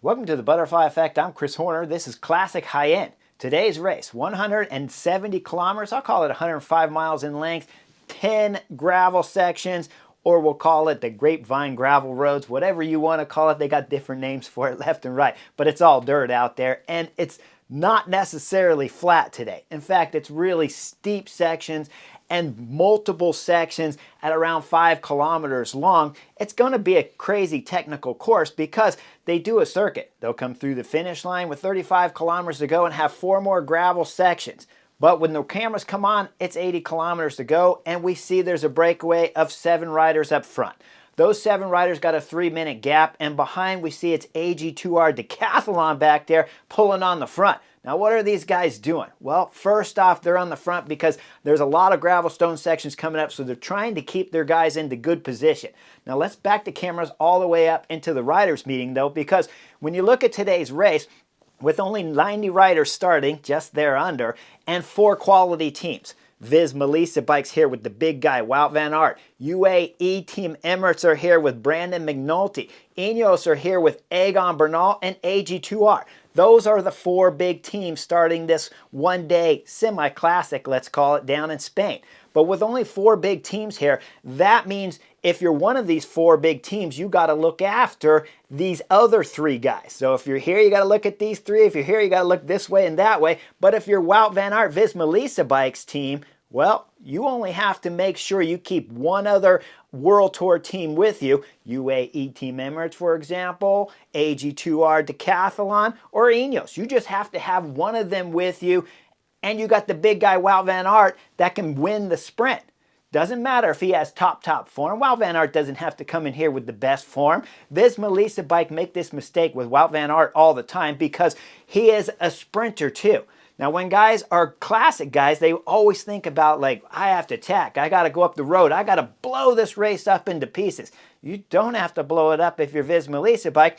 Welcome to the Butterfly Effect. I'm Chris Horner. This is Classic High End. Today's race, 170 kilometers. I'll call it 105 miles in length, 10 gravel sections, or we'll call it the Grapevine Gravel Roads, whatever you want to call it. They got different names for it left and right, but it's all dirt out there, and it's not necessarily flat today. In fact, it's really steep sections and multiple sections at around 5 kilometers long. It's going to be a crazy technical course because they do a circuit. They'll come through the finish line with 35 kilometers to go and have 4 more gravel sections. But when the cameras come on, it's 80 kilometers to go, and we see there's a breakaway of 7 riders up front. Those 7 riders got a 3-minute gap, and behind we see it's AG2R Decathlon back there pulling on the front. Now, what are these guys doing? Well, first off, they're on the front because there's a lot of gravel stone sections coming up, so they're trying to keep their guys into good position. Now, let's back the cameras all the way up into the riders' meeting, though, because when you look at today's race, with only 90 riders starting, just there under, and 4 quality teams. VISMA Lisa Bikes here with the big guy, Wout van Aert. UAE Team Emirates are here with Brandon McNulty. Ineos are here with Egan Bernal and AG2R. Those are the 4 big teams starting this one-day semi-classic, let's call it, down in Spain. But with only 4 big teams here, that means if you're one of these 4 big teams, you got to look after these other 3 guys. So if you're here, you got to look at these 3. If you're here, you got to look this way and that way. But if you're Wout van Aert Visma Lisa Bikes team, well, you only have to make sure you keep one other World Tour team with you. UAE Team Emirates, for example, AG2R Decathlon, or Ineos. You just have to have one of them with you. And you got the big guy, Wout van Aert, that can win the sprint. Doesn't matter if he has top form. Wout van Aert doesn't have to come in here with the best form. Visma Lisa Bike make this mistake with Wout van Aert all the time because he is a sprinter too. Now, when guys are classic guys, they always think about, like, I have to attack. I got to go up the road. I got to blow this race up into pieces. You don't have to blow it up if you're Visma Lisa Bike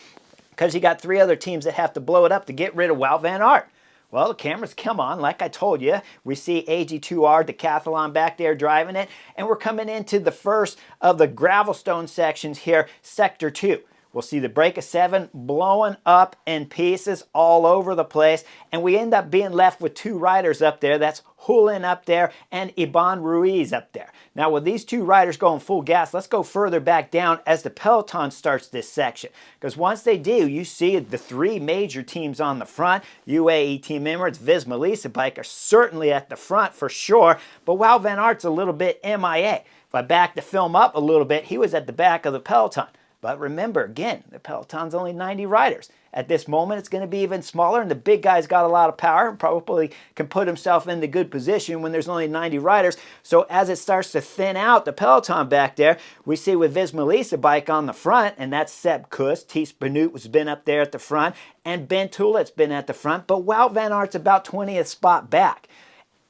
because you got 3 other teams that have to blow it up to get rid of Wout van Aert. Well, the cameras come on, like I told you. We see AG2R Decathlon back there driving it, and we're coming into the first of the gravel stone sections here, Sector 2. We'll see the break of 7 blowing up in pieces all over the place, and we end up being left with 2 riders up there. That's Hulin up there and Iban Ruiz up there. Now, with these 2 riders going full gas, let's go further back down as the peloton starts this section. Because once they do, you see the 3 major teams on the front. UAE Team Emirates, Visma Lisa Bike are certainly at the front for sure, but Wout van Aert's a little bit MIA. If I back the film up a little bit, he was at the back of the peloton. But remember, again, the peloton's only 90 riders. At this moment, it's going to be even smaller, and the big guy's got a lot of power and probably can put himself in the good position when there's only 90 riders. So as it starts to thin out the peloton back there, we see with Visma Lisa Bike on the front, and that's Sepp Kuss. Thies Benoot has been up there at the front, and Ben Tulet's been at the front, but Wout van Aert's about 20th spot back.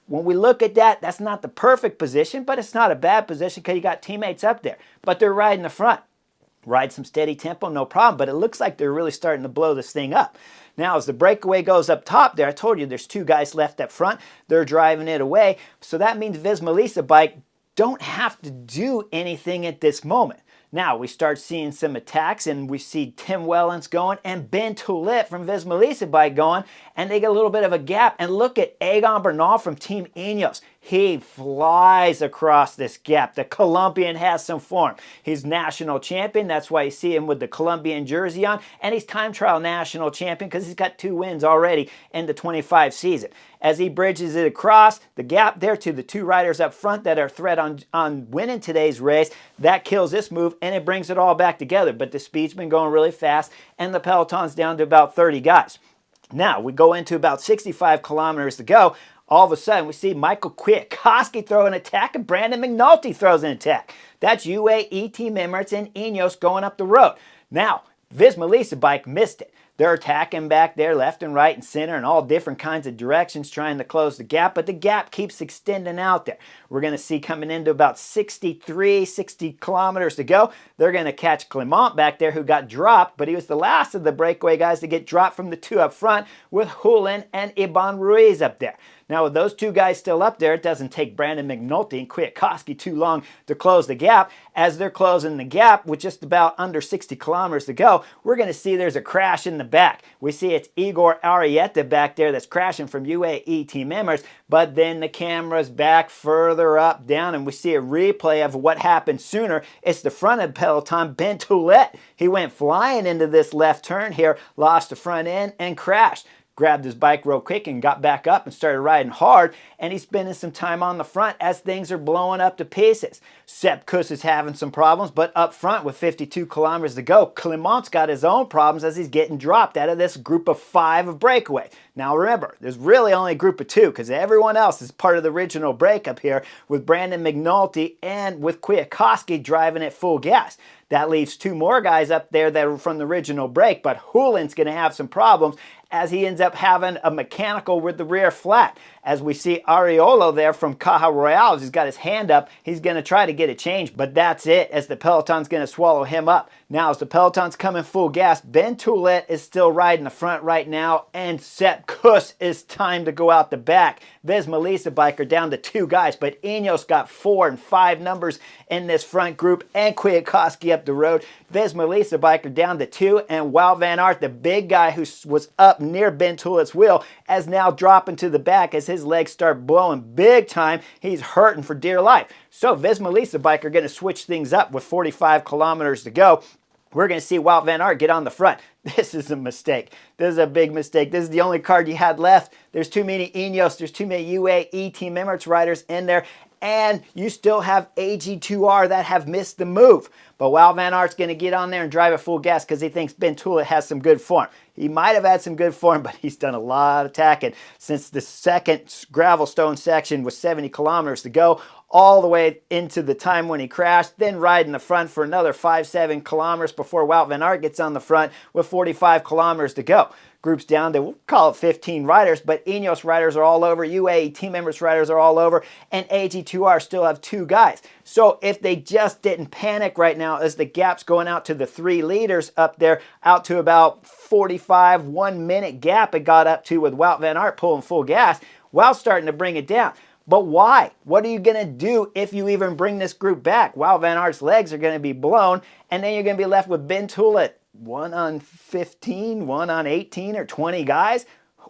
When we look at that, that's not the perfect position, but it's not a bad position because you got teammates up there. But they're riding the front. Ride some steady tempo, no problem, but it looks like they're really starting to blow this thing up. Now, as the breakaway goes up top there, I told you there's 2 guys left up front. They're driving it away, so that means Visma Lisa Bike don't have to do anything at this moment. Now, we start seeing some attacks, and we see Tim Wellens going and Ben Tulet from Visma Lisa Bike going, and they get a little bit of a gap. And look at Egan Bernal from Team Ineos. He flies across this gap. The Colombian has some form. He's national champion. That's why you see him with the Colombian jersey on. And he's time trial national champion because he's got 2 wins already in the 25 season. As he bridges it across, the gap there to the 2 riders up front that are threat on winning today's race, that kills this move, and it brings it all back together. But the speed's been going really fast, and the peloton's down to about 30 guys. Now, we go into about 65 kilometers to go. All of a sudden, we see Michael Kwiatkowski throw an attack, and Brandon McNulty throws an attack. That's UAE Team Emirates and Ineos going up the road. Now, Visma Lisa Bike missed it. They're attacking back there left and right and center in all different kinds of directions trying to close the gap, but the gap keeps extending out there. We're going to see coming into about 60 kilometers to go. They're going to catch Clement back there who got dropped, but he was the last of the breakaway guys to get dropped from the 2 up front with Hulin and Iban Ruiz up there. Now, with those 2 guys still up there, it doesn't take Brandon McNulty and Kwiatkowski too long to close the gap. As they're closing the gap with just about under 60 kilometers to go, we're going to see there's a crash in the back. We see it's Igor Arieta back there that's crashing from UAE team members, but then the camera's back further up, down, and we see a replay of what happened sooner. It's the front of peloton, Ben Toulet. He went flying into this left turn here, lost the front end, and crashed. Grabbed his bike real quick and got back up and started riding hard, and he's spending some time on the front as things are blowing up to pieces. Sepp Kuss is having some problems, but up front with 52 kilometers to go, Clement's got his own problems as he's getting dropped out of this group of 5 of breakaway. Now remember, there's really only a group of 2 because everyone else is part of the original breakup here with Brandon McNulty and with Kwiatkowski driving at full gas. That leaves 2 more guys up there that are from the original break, but Houlihan's going to have some problems as he ends up having a mechanical with the rear flat. As we see Ariolo there from Caja Royale, he's got his hand up. He's going to try to get a change, but that's it as the peloton's going to swallow him up. Now as the peloton's coming full gas, Ben Toulet is still riding the front right now, and Sepp Kuss is time to go out the back. VISMA Lease Bike are down to 2 guys, but Ineos got 4 and 5 numbers in this front group, and Kwiatkowski up the road. VISMA Lease Bike are down to 2, and Wout van Aert, the big guy who was up near Ben Toulet's wheel, is now dropping to the back as his legs start blowing big time. He's hurting for dear life. So VISMA Lease Bike are going to switch things up with 45 kilometers to go. We're going to see Wout van Aert get on the front. This is a mistake. This is a big mistake. This is the only card you had left. There's too many Ineos. There's too many UAE Team Emirates riders in there. And you still have AG2R that have missed the move. But Wout van Aert's going to get on there and drive at full gas because he thinks Ben Toulet has some good form. He might have had some good form, but he's done a lot of tacking since the second gravel stone section with 70 kilometers to go, all the way into the time when he crashed, then riding the front for another 5-7 kilometers before Wout van Aert gets on the front with 45 kilometers to go. Group's down to, we'll call it 15 riders, but Ineos riders are all over, UAE Team Emirates riders are all over, and AG2R still have 2 guys. So if they just didn't panic right now as the gap's going out to the 3 leaders up there, out to about 45, 1 minute gap it got up to with Wout van Aert pulling full gas, Wout's starting to bring it down. But why? What are you going to do if you even bring this group back? Wout van Aert's legs are going to be blown, and then you're going to be left with Ben Toulet, 1 on 15, 1 on 18 or 20 guys.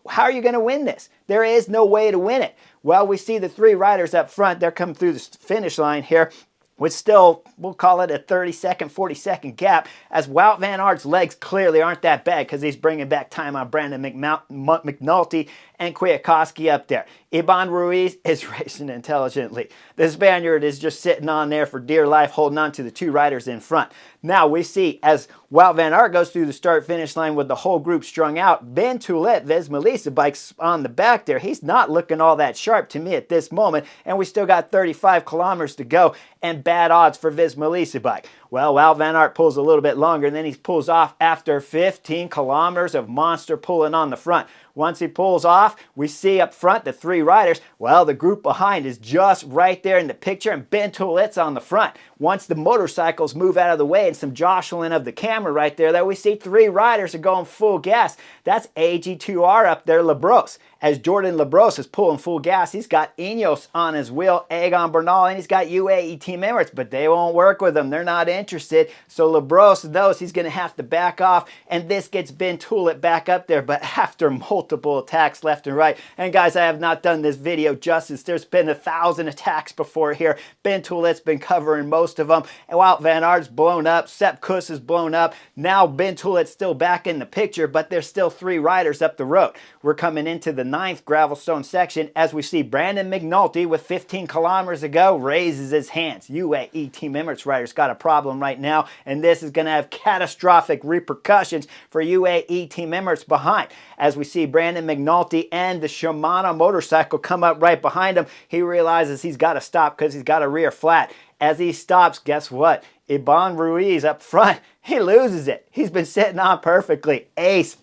How are you going to win this? There is no way to win it. Well, we see the 3 riders up front. They're coming through the finish line here with still, we'll call it a 30-second, 40-second gap, as Wout van Aert's legs clearly aren't that bad because he's bringing back time on Brandon McNulty and Kwiatkowski up there. Iban Ruiz is racing intelligently. The Spaniard is just sitting on there for dear life, holding on to the 2 riders in front. Now we see as Wout van Aert goes through the start-finish line with the whole group strung out, Ben Toulet, VISMA Lease Bike's on the back there. He's not looking all that sharp to me at this moment, and we still got 35 kilometers to go and bad odds for VISMA Lease Bike. Well, Wout van Aert pulls a little bit longer, and then he pulls off after 15 kilometers of monster pulling on the front. Once he pulls off, we see up front the 3 riders. Well, the group behind is just right there in the picture, and Ben Toulet's on the front. Once the motorcycles move out of the way and some jostling of the camera right there, we see 3 riders are going full gas. That's AG2R up there, Labros. As Jordan Labros is pulling full gas, he's got Ineos on his wheel, Egan Bernal, and he's got UAE Team Emirates, but they won't work with him. They're not interested. So Labros knows he's going to have to back off, and this gets Ben Toulet back up there, but after multiple attacks left and right. And guys, I have not done this video justice. There's been 1,000 attacks before here. Ben Toulet's been covering most of them. And Wout van Aert's blown up. Sepp Kuss is blown up. Now Ben Toulet's still back in the picture, but there's still 3 riders up the road. We're coming into the 9th gravel stone section as we see Brandon McNulty with 15 kilometers to go raises his hands. UAE Team Emirates riders got a problem right now, and this is going to have catastrophic repercussions for UAE Team Emirates behind. As we see Brandon McNulty and the Shimano motorcycle come up right behind him, he realizes he's got to stop because he's got a rear flat. As he stops, guess what? Iban Ruiz up front, he loses it. He's been sitting on perfectly. Ace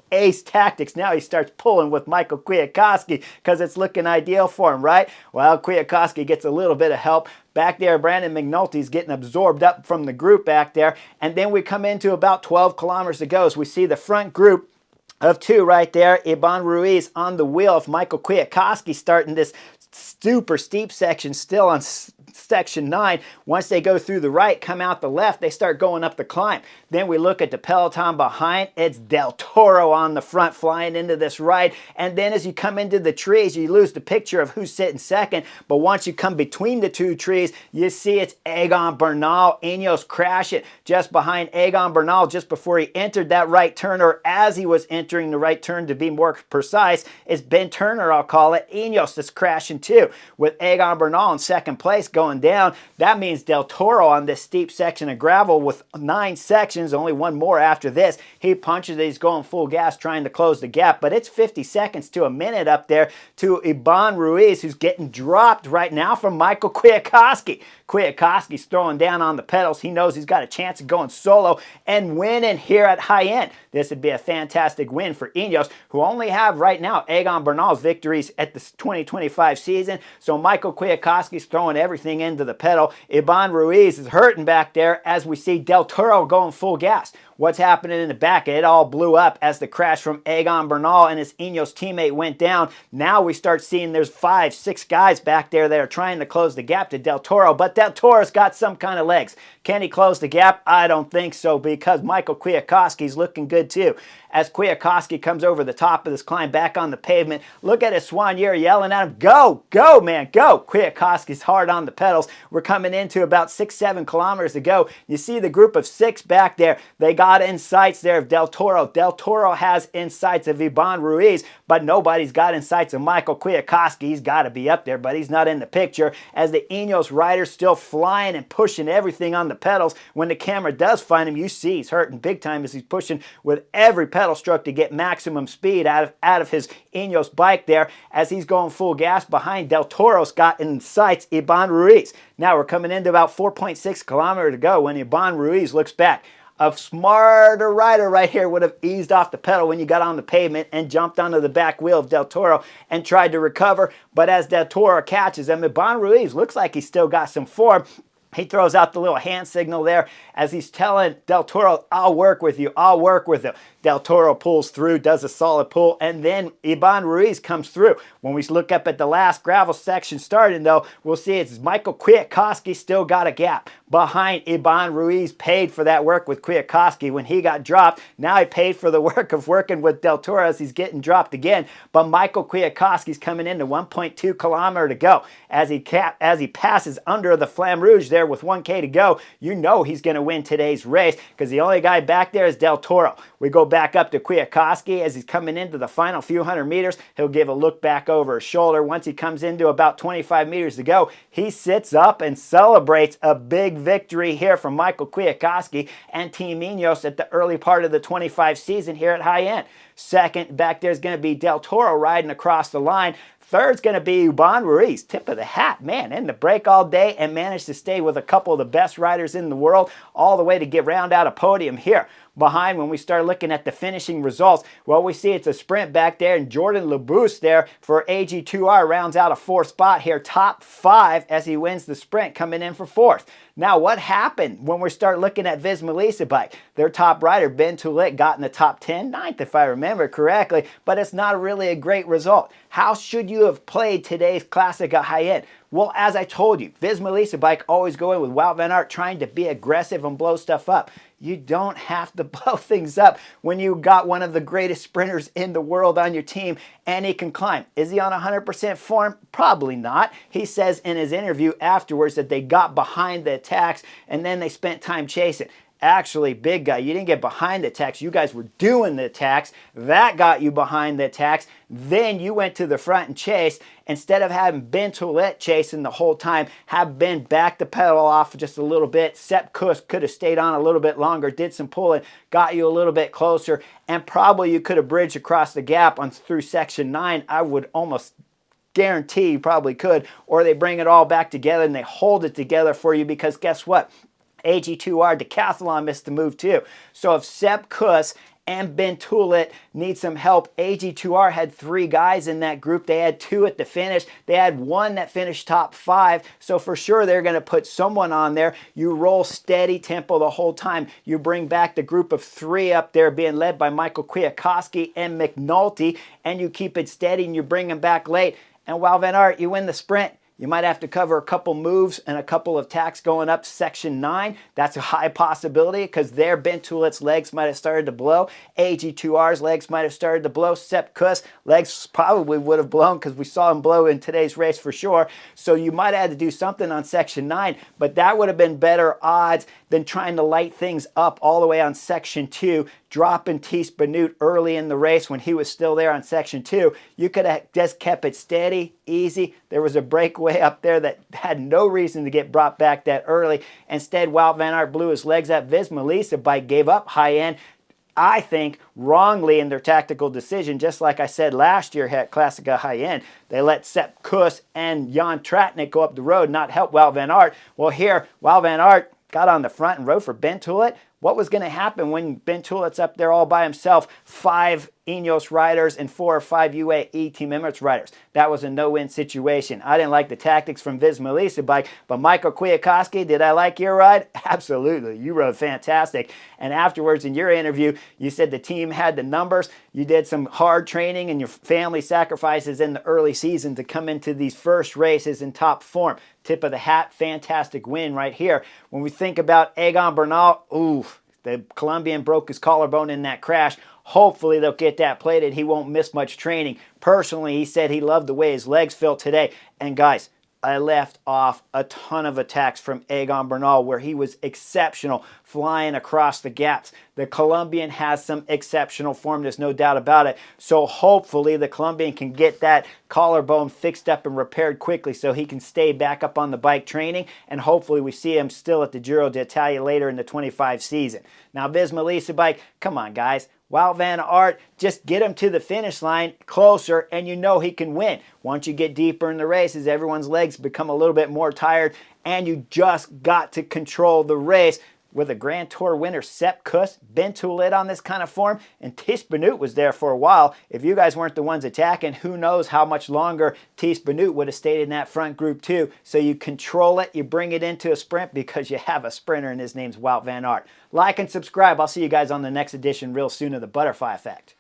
tactics. Now he starts pulling with Michael Kwiatkowski because it's looking ideal for him, right? Well, Kwiatkowski gets a little bit of help. Back there, Brandon McNulty's getting absorbed up from the group back there. And then we come into about 12 kilometers to go. So we see the front group of 2 right there. Iban Ruiz on the wheel of Michael Kwiatkowski starting this super steep section still on section 9. Once they go through the right, come out the left, they start going up the climb. Then we look at the peloton behind. It's Del Toro on the front flying into this ride. And then as you come into the trees, you lose the picture of who's sitting second. But once you come between the two trees, you see it's Egan Bernal. Ineos crash it just behind Egan Bernal just before he entered that right turn, or as he was entering the right turn to be more precise. It's Ben Turner, I'll call it. Ineos that's crashing too, with Egan Bernal in second place going down. That means Del Toro on this steep section of gravel with 9 sections, only one more after this. He punches it, he's going full gas trying to close the gap, but it's 50 seconds to a minute up there to Iban Ruiz, who's getting dropped right now from Michael Kwiatkowski. Kwiatkowski's throwing down on the pedals. He knows he's got a chance of going solo and winning here at high end. This would be a fantastic win for Ineos, who only have right now Egan Bernal's victories at the 2025 season. So Michael Kwiatkowski's throwing everything into the pedal. Iban Ruiz is hurting back there as we see Del Toro going full gas. What's happening in the back? It all blew up as the crash from Egan Bernal and his Ineos teammate went down. Now we start seeing there's 5, 6 guys back there that are trying to close the gap to Del Toro, but Del Toro's got some kind of legs. Can he close the gap? I don't think so, because Michael Kwiatkowski's looking good too. As Kwiatkowski comes over the top of this climb back on the pavement, look at his Soigneur yelling at him, go, go, man, go. Kwiatkowski's hard on the pedals. We're coming into about 6, 7 kilometers to go. You see the group of 6 back there. They got in sights there of Del Toro. Del Toro has in sights of Iban Ruiz, but nobody's got in sights of Michael Kwiatkowski. He's got to be up there, but he's not in the picture, as the Ineos rider's still flying and pushing everything on the pedals. When the camera does find him, you see he's hurting big time as he's pushing with every pedal stroke to get maximum speed out of his Ineos bike there, as he's going full gas behind. Del Toro's got in sights Iban Ruiz. Now we're coming into about 4.6 kilometers to go when Iban Ruiz looks back. A smarter rider right here would have eased off the pedal when you got on the pavement and jumped onto the back wheel of Del Toro and tried to recover. But as Del Toro catches him, Iban Ruiz looks like he's still got some form. He throws out the little hand signal there as he's telling Del Toro, I'll work with you, I'll work with you. Del Toro pulls through, does a solid pull, and then Iban Ruiz comes through. When we look up at the last gravel section starting, though, we'll see it's Michael Kwiatkowski still got a gap behind Iban Ruiz. Paid for that work with Kwiatkowski when he got dropped. Now he paid for the work of working with Del Toro as he's getting dropped again. But Michael Kwiatkowski's coming into 1.2 kilometers to go. As he passes under the Flamme Rouge there with 1K to go, you know he's going to win today's race, because the only guy back there is Del Toro. We go back up to Kwiatkowski as he's coming into the final few hundred meters. He'll give a look back over his shoulder. Once he comes into about 25 meters to go, he sits up and celebrates a big victory here from Michael Kwiatkowski and Team Ineos at the early part of the 25 season here at high end. Second back there is going to be Del Toro riding across the line. Third's going to be Iban Ruiz. Tip of the hat, man, in the break all day and managed to stay with a couple of the best riders in the world all the way to get round out a podium here. Behind, when we start looking at the finishing results, well, we see it's a sprint back there, and Jordan Labousse there for AG2R rounds out a 4th spot here, top 5 as he wins the sprint, coming in for 4th. Now, what happened when we start looking at Visma Lease bike? Their top rider, Ben Toulet, got in the top 10, 9th if I remember correctly, but it's not really a great result. How should you have played today's Classic at high end? Well, as I told you, Visma Lease bike always going with Wout van Aert, trying to be aggressive and blow stuff up. You don't have to blow things up when you got one of the greatest sprinters in the world on your team and he can climb. Is he on 100% form? Probably not. He says in his interview afterwards that they got behind the attacks and then they spent time chasing. Actually, big guy, you didn't get behind the attacks. You guys were doing the attacks. That got you behind the attacks. Then you went to the front and chased. Instead of having Ben Toulet chasing the whole time, have Ben back the pedal off just a little bit. Sepp Kuss could have stayed on a little bit longer, did some pulling, got you a little bit closer, and probably you could have bridged across the gap through section 9. I would almost guarantee you probably could. Or they bring it all back together and they hold it together for you, because guess what? AG2R Decathlon missed the move too. So if Sepp Kuss and Ben Toulet need some help, AG2R had 3 guys in that group. They had 2 at the finish. They had 1 that finished top 5. So for sure they're going to put someone on there. You roll steady tempo the whole time. You bring back the group of 3 up there being led by Michael Kwiatkowski and McNulty, and you keep it steady and you bring them back late. And Wout van Aert, you win the sprint. You might have to cover a couple moves and a couple of tacks going up section 9. That's a high possibility because their Ben Tulet's legs might have started to blow. AG2R's legs might have started to blow. Sepp Kuss legs probably would have blown because we saw him blow in today's race for sure. So you might have had to do something on section 9, but that would have been better odds than trying to light things up all the way on section 2, dropping Thies Benoot early in the race when he was still there on section 2. You could have just kept it steady, easy. There was a breakaway up there that had no reason to get brought back that early. Instead, Wout van Aert blew his legs up. VISMA Lease bike gave up high end, I think, wrongly in their tactical decision. Just like I said last year at Classica High End, they let Sepp Kuss and Jan Tratnik go up the road, not help Wout van Aert. Well, here, Wout van Aert got on the front and rode for Ben Tulet. What was going to happen when Ben Tulet's up there all by himself? 5 Ineos riders and 4 or 5 UAE Team Emirates riders. That was a no-win situation. I didn't like the tactics from VISMA Lease bike, but Michael Kwiatkowski, did I like your ride? Absolutely. You rode fantastic. And afterwards in your interview, you said the team had the numbers. You did some hard training and your family sacrifices in the early season to come into these first races in top form. Tip of the hat, fantastic win right here. When we think about Egan Bernal, ooh, the Colombian broke his collarbone in that crash. Hopefully they'll get that plated. He won't miss much training. Personally, he said he loved the way his legs felt today. And guys, I left off a ton of attacks from Egan Bernal where he was exceptional flying across the gaps. The Colombian has some exceptional form, there's no doubt about it. So hopefully the Colombian can get that collarbone fixed up and repaired quickly so he can stay back up on the bike training, and hopefully we see him still at the Giro d'Italia later in the 25 season. Now VISMA Lease bike, come on guys. Wout van Aert, just get him to the finish line closer and you know he can win. Once you get deeper in the races, everyone's legs become a little bit more tired and you just got to control the race. With a Grand Tour winner, Sepp Kuss, Ben Tulet on this kind of form, and Thies Benoot was there for a while. If you guys weren't the ones attacking, who knows how much longer Thies Benoot would have stayed in that front group too. So you control it, you bring it into a sprint because you have a sprinter and his name's Wout van Aert. Like and subscribe. I'll see you guys on the next edition real soon of the Butterfly Effect.